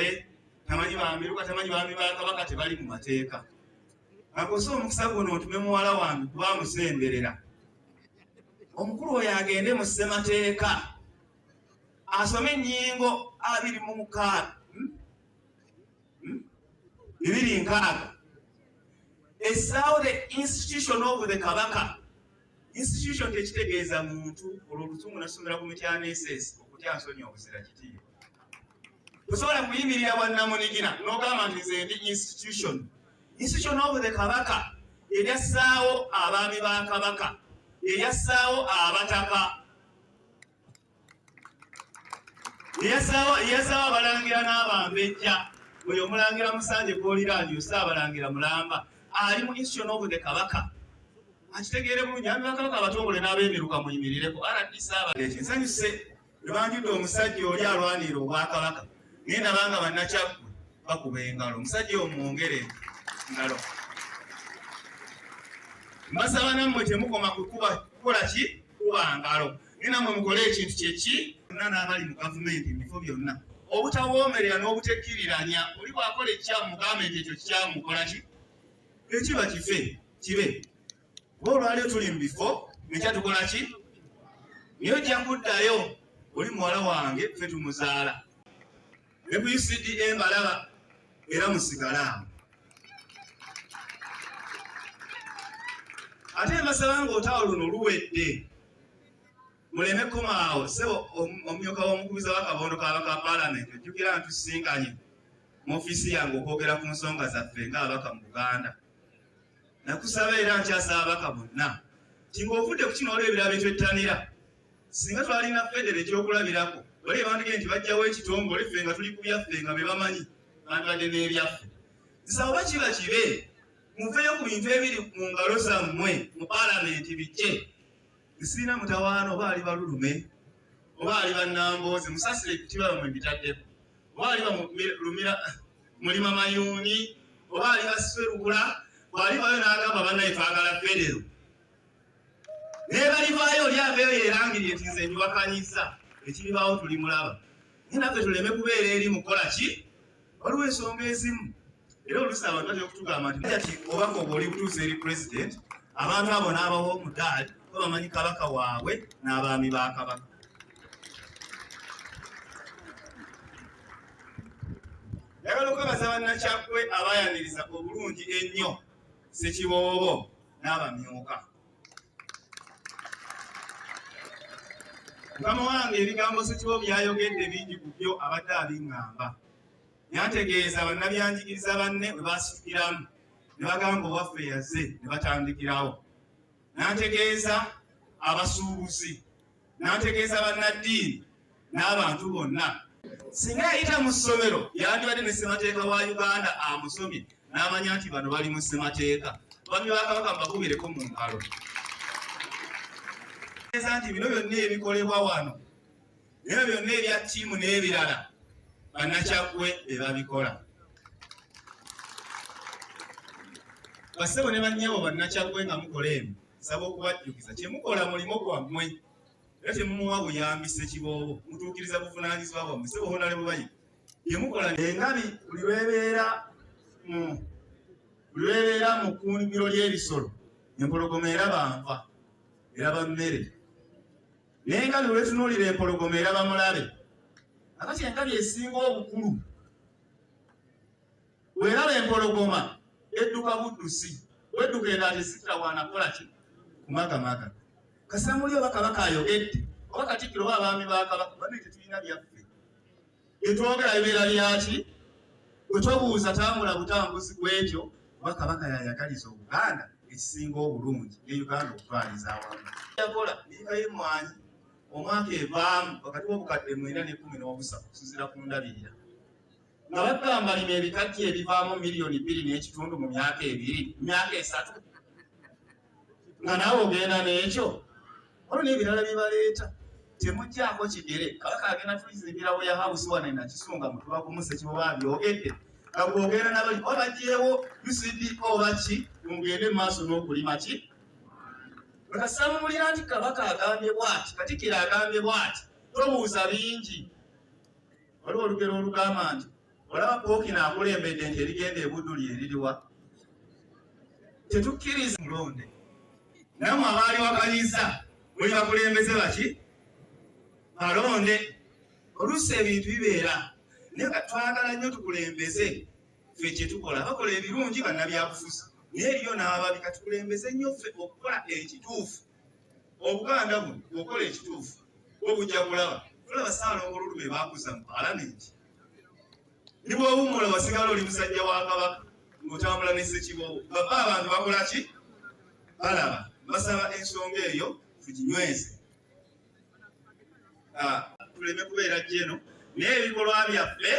Bwale tamanyi bambi Luka tamanyi bambi ba Kabaka tebali mu mateeka. Akose omukisa guno otume muwala wange kuba musemberera. Omukulu oyo agende mu ssemateeka asome ennyingo 26 206 essaawo the institution of the Kabaka. Institution tekitegeeza muntu olw'olutungu nasomera ku mityana SS okutya nsonyi obuzira kitiibwa. Tosobola kuyimirira bwannamunigina n'ogamba nti nze ndi institution. Institution of the Kabaka eryassaawo abaami ba Kabaka, eryassaawo abataka, eryassaawo abalangira n'abambejja. Oyo omulangira Musanje Gwoliradio Ssaabalangira Mulamba ali mu institution of the Kabaka. Akitegeere bulungi abaami ba Kabaka abatongole n'abeemiruka muyimirireko. RD Ssaabaleke nsanyuse lwanjudde omusajja oli alwanira obwakabaka. Ngenda banga bannakyaggwe bakuba engalo. Omusajja omwongere ngalo. Mbasaba nammwe temukoma kukola ki? Kuba ngalo. Nammwe mukole ekintu kyeki bonna n'abali mu gavumenti mu bifo byonna. Obutawoomerera n'obutekkiriranya oli bw'akola ekikyamu mu gavumenti ekyo kikyamu mukola ki? Ekiba kibe. Kuba olwaliro tuli mu bifo nekya tukola ki? Niyo ojja kuddayo oli muwala wange ffe tumuzaala. Ne ku UCDA mbalaba era musigalamu. Ate mbasaba ng'olutawo luno luwedde muleme komaawo sebo omumyuka w'omukubiza w'akabondo k'abaka Paalamenti ojjukira ntusisinkanye mu ofiisi yange okwogera ku nsonga zaffe ng'abaka mu Buganda. Nakusaba era nkyasaba abaka bonna nti ng'ovudde ku kino olwo ebirala byetwettanira singa twalina federo ekyokulabirako oli bandigee nti bajjawo ekitongole ffe nga tuli ku byaffe nga be bamanyi bandibadde n'ebyaffe. Nsaba oba kiba kibe muveeyo ku bintu ebiri mu ngalo zammwe mu Paalamenti bijje. Sirina mutawaana oba ali balulume oba ali bannamboozi musasire ekitiibwa bamwe mbitaddeko oba ali mulima mayuuni oba ali baswerugula bw'alivayo n'agamba bannaye twagala federo naye balivaayo oli aveeyo yeerangirire nti nze ndiwakanyiza ekiribaawo tuli mulaba. Naye naffe tuleme kubeera eri mukola ki? Waliwo ensonga ezimu era oluusi abantu batera okutugamba nti obaka obwo oli butuusa eri pulezidenti abantu abo n'abawa omudaali bamanyi Kabaka waabwe n'abaami ba Kabaka. Njagala okwebaza bannakyaggwe abaayaniriza obulungi ennyo Ssekiboobo n'abamyuka. Mukama wange ebigambo Ssekiboobo byayogedde bingi ku byo abadde abiŋŋamba. Yantegeeza bannabyanjigiriza banne bwe baasitukiramu ne bagamba owaffe yazze ne batandikirawo. Nantegeeza abasuubuzi, nantegeeza bannaddiini n'abantu bonna. Singa yayita mu ssomero yandibadde ne ssemateeka wa Uganda amusomye n'amanya nti bano bali mu ssemateeka. Abaami ba Kabaka mbakubireko mu ngalo. Nti bino byonna ebikolebwa wano bino byonna ebya ttiimu n'ebirala bannakyaggwe be babikola. Bassebo ne bannyabo bannakyaggwe nga mukola eno nsaba okubajjukiza kyemukola mulimo gwammwe era temumuwa buyambi Ssekiboobo mutuukiriza buvunaanyizibwa bwammwe. Ssebo honale bubayi byemukola engabi buli lwebeera mu kkuumiro ly'ebisolo empologoma eraba nva eraba mmere naye engabi olwetunuulira empologoma eraba mulabe. Akati engabi esinga obukulu bw'eraba empologoma edduka buddusi wedduka enda tesitawaana kukola ki? Kumagamaga. Kasita muli oba Kabaka ayogedde oba Katikkiro oba abaami ba Kabaka banne tetulina byaffe etwogera bibeera byaki? Bwe tobuuza tambula butambuzi bw'ekyo oba Kabaka yayagaliza Obuganda ekisinga obulungi ne Uganda okutwaliza awamu. Yakola liika y'emmwanyi omwaka evaamu wakati w'obukadde 413 okusinziira ku ndabirira nga bagamba lima ebikajjo ebivaamu miliyoni 2.5 mu myaka 2 myaka 3 nga naawe ogenda n'ekyo olwo n'ebirala bye baleeta temuggyako kigere. Kabaka agenda tulizimbira we yahawusi wano enakisunga mutuba ku Ssekiboobo abyogedde nga bw'ogenda nabali oba bagyewo UCDA oba ki mugende mu maaso n'okulima ki? Kasita mumulira nti Kabaka agambye bw'ati Katikkiro agambye bw'ati tobuuza bingi. Waliwo olugero olugamba nti olaba Pookino akulembedde nti erigenda e Buddu lyeririwa. Tetukkiriza mulonde. Nammwe abaali wakanyiza muli bakulembeze baki? Balonde. Oluusi ebintu bibeera. Naye nga twagala nnyo tukulembeze ffe kye tukola. Bakola ebirungi bannabyabufuzi. Naye eriyo n'ababi katukulembeze nnyo ffe okukola ekituufu. Obuganda buno okola ekituufu. Bwe bujja kulaba. Tulaba Ssaalongo Olulume baakuza mu Paalamenti. Ni bw'owummula wasigala oli musajja wa Kabaka ng'otambula ne Ssekiboobo. Baba abantu bakola ki? Balaba. Basaba ensonga eyo tuginyweze. Tuleme kubeera jjeno. Naye ebikolwa byaffe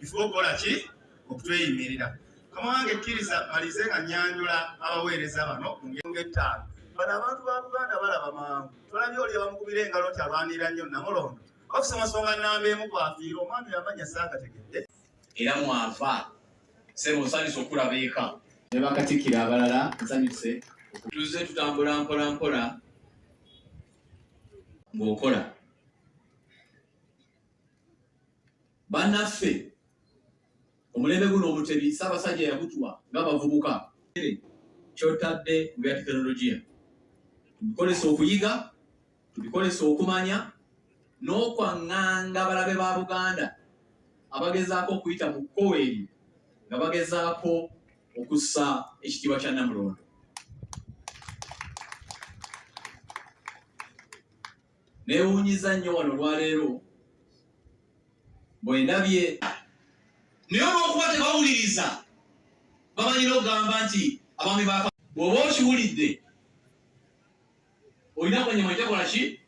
bifuba okukola ki? Okutweyimirira. Kamange kkiriza malize nga nnyanjula abaweereza bano mu ngeri ttaano. Bano abantu ba Buganda balaba mangu. Tolabye oli abamukubira engalo nti alwanirira nnyo Namulondo. Bakusoma nsonga nnamba emu kwafiira omwami yamanya saagategedde. Era mwava sebo nsanyuse okulaba eka. Ne bakatikkira abalala nsanyuse. Tuzze tutambula mpola mpola ng'okola. Bannaffe omulembe guno Omutebi Ssaabasajja yagutuwa ng'abavubuka. Kyotadde mu bya tekinologiya. Tubikozesa okuyiga, tubikozesa okumanya, n'okwaŋŋanga abalabe ba Buganda abagezaako okuyita mu kkowe eryo nga bagezaako okussa ekitiibwa kya Namulondo. Neewuunyiza nnyo wano olwaleero bwe ndabye naye olw'okuba tebawuliriza bamanyira okugamba nti abaami ba bw'oba okiwulidde olina kwenyama ekyakola ki?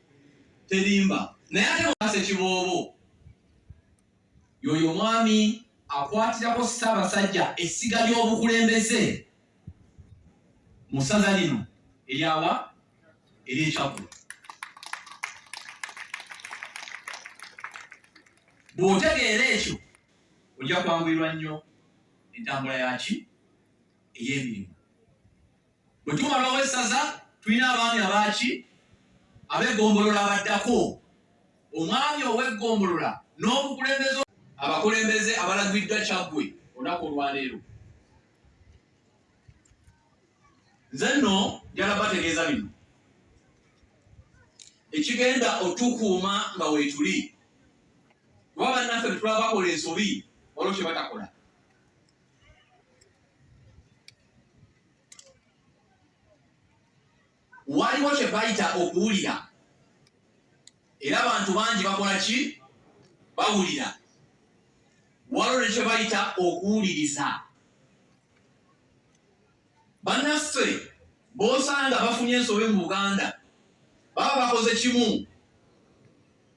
Terimba. Naye ate Ssekiboobo y'oyo omwami akwatirako Ssaabasajja essiga ly'obukulembeze mu ssaza lino eryawa? Ery'Ekyaggwe. Bw'otegeera ekyo ojja kwanguirwa nnyo entambula yaki? Ey'emirimu. Bwe tumalawo essaza tulina abaami abaaki? Ab'eggombolola abaddako. Omwami ow'eggombolola n'obukulembeze abakulembeze abalagiddwa Kyaggwe olunaku olwaleero. Nze nno njala bategeeza bino ekigenda otukuuma nga weetuli. Kuba bannaffe bwe tulaba bakola ensobi waliwo kye batakola. Waliwo kye bayita okuwulira. Era abantu bangi bakola ki? Bawulira. Waliwo ne kye bayita okuwuliriza. Bannaffe b'osanga bafunye ensobi mu Buganda baba bakoze kimu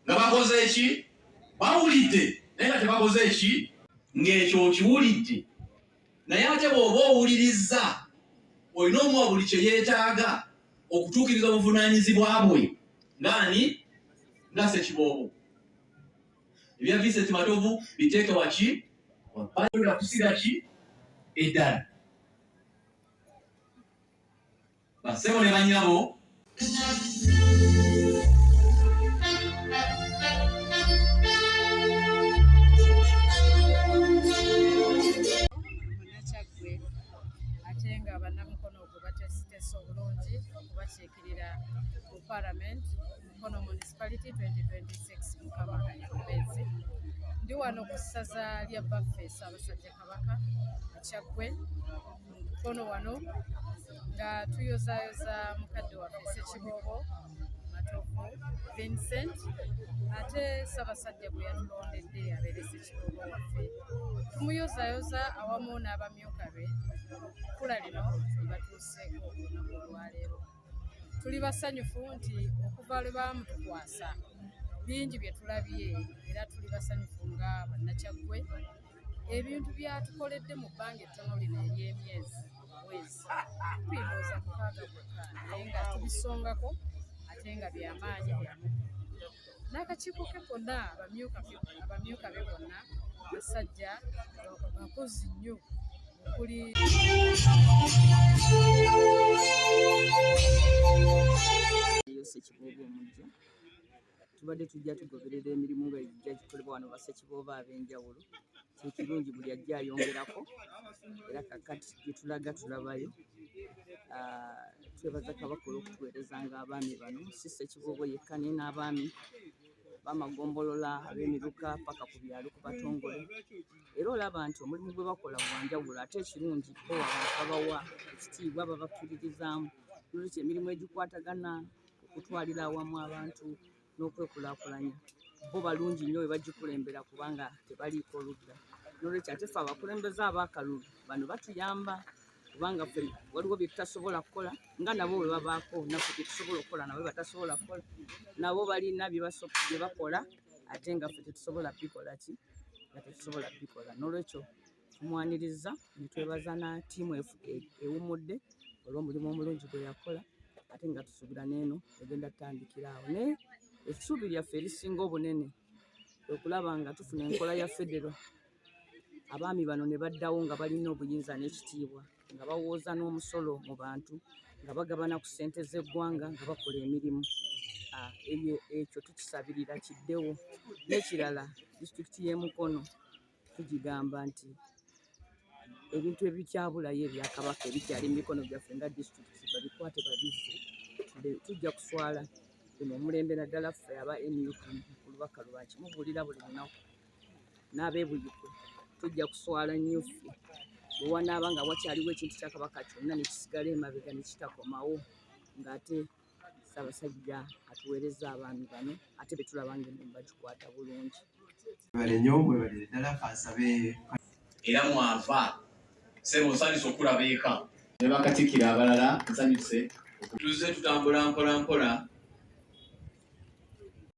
nga bakoze eki? Bawulidde naye nga tebakoze eki? Ng'ekyo okiwulidde. Naye ate bw'oba owulirizza olina omuwa buli kye yeetaaga okutuukiriza obuvunaanyizibwa bwe. Ng'ani? Nga Ssekiboobo. Ebya Vincent Matovu biteeke waki? Wabbali kusiga ki? Eddala. Bassebo ne bannyabo ate nga bannamukono ogwo batesitesa obulungi okubakiikirira mu Parliament Mukono Municipality 2026 Mukama Kayobezi. Ndi wano ku ssaza lya Baffe Ssaabasajja Kabaka Kyaggwe Mukono wano nga tuyozaayoza mukadde waffe Ssekiboobo Matovu Vincent ate Ssaabasajja gwe yatulondedde abeere Ssekiboobo waffe. Tumuyozaayoza awamu n'abamyuka be kkula lino libatuuseeko olunaku olwaleero. Tuli basanyufu nti okuva lwe baamutukwasa bingi bye tulabye era tuli basanyufu nga bannakyaggwe ebintu byatukoledde mu bbanga ettono lino ery'emyezi mwezi tubirowooza mukaaga gwokka naye nga tubisongako ate nga byamaanyi byamu n'akakiiko ke konna abamyuka be bonna basajja bakozi nnyo okuli Ssekiboobo omujja tubadde tujja tugoberera emirimu nga ejja gikolebwa wano ba Ssekiboobo ab'enjawulo ekirungi buli ajja ayongerako era kakati gyetulaga tulabayo. Twebaza Kabaka olw'okutuweerezanga abaami bano sisi Ekibogo yekka naye n'abaami b'amagombolola ab'emiruka paka ku byalo ku batongole. Era olaba nti omulimu gwe bakola gwanjawulo ate ekirungi bo abantu babawa ekitiibwa babakkiririzaamu. Nolwekyo emirimu egikwatagana okutwalira awamu abantu n'okwekulaakulanya bo balungi nnyo bwe bagikulembera kubanga tebaliiko oludda. Nolwekyo ate ffe abakulembeze ab'akalulu bano batuyamba kubanga ffe waliwo bye tutasobola kukola nga nabo bwe babaako naffe bye tusobola okukola nabo batasobola kukola. Nabo balina bye bakola ate nga ffe tetusobola bikola. Nolwekyo tumwaniriza ne twebaza na ttiimu ewummudde olw'omulimu omulungi gwe yakola ate nga tusuubira n'eno egenda tutandikira awo. Naye essuubi lyaffe erisinga obunene kwe kulaba nga tufuna enkola ya federo, abaami bano ne baddawo nga balina obuyinza n'ekitiibwa, nga bawooza n'omusolo mu bantu, nga bagabana ku ssente z'eggwanga, nga bakola emirimu. Ekyo tukisabirira kiddewo. N'ekirala, disitulikiti y'e Mukono tugigamba nti ebintu ebikyabulayo ebya Kabaka ebikyali mu mikono gyaffe nga disitulikiti babikwate babizze. Tujja kuswala bino omulembe naddala ffe aba NUP ku lubaka lwaki mubuulira buli lunaku n'abeebuyikwe tujja kuswala nnyo ffe bwe wanaaba nga wakyaliwo ekintu kya Kabaka kyonna ne kisigala emabega ne kitakomawo ng'ate Ssaabasajja atuweereza abaami bano ate be tulaba ng'emirimu bagikwata bulungi. Mwebale nnyo, mwebalire ddala kansabe era mwava ssebo nsanyuse okulaba eka ne bakatikkira abalala nsanyuse tuzze tutambula mpola mpola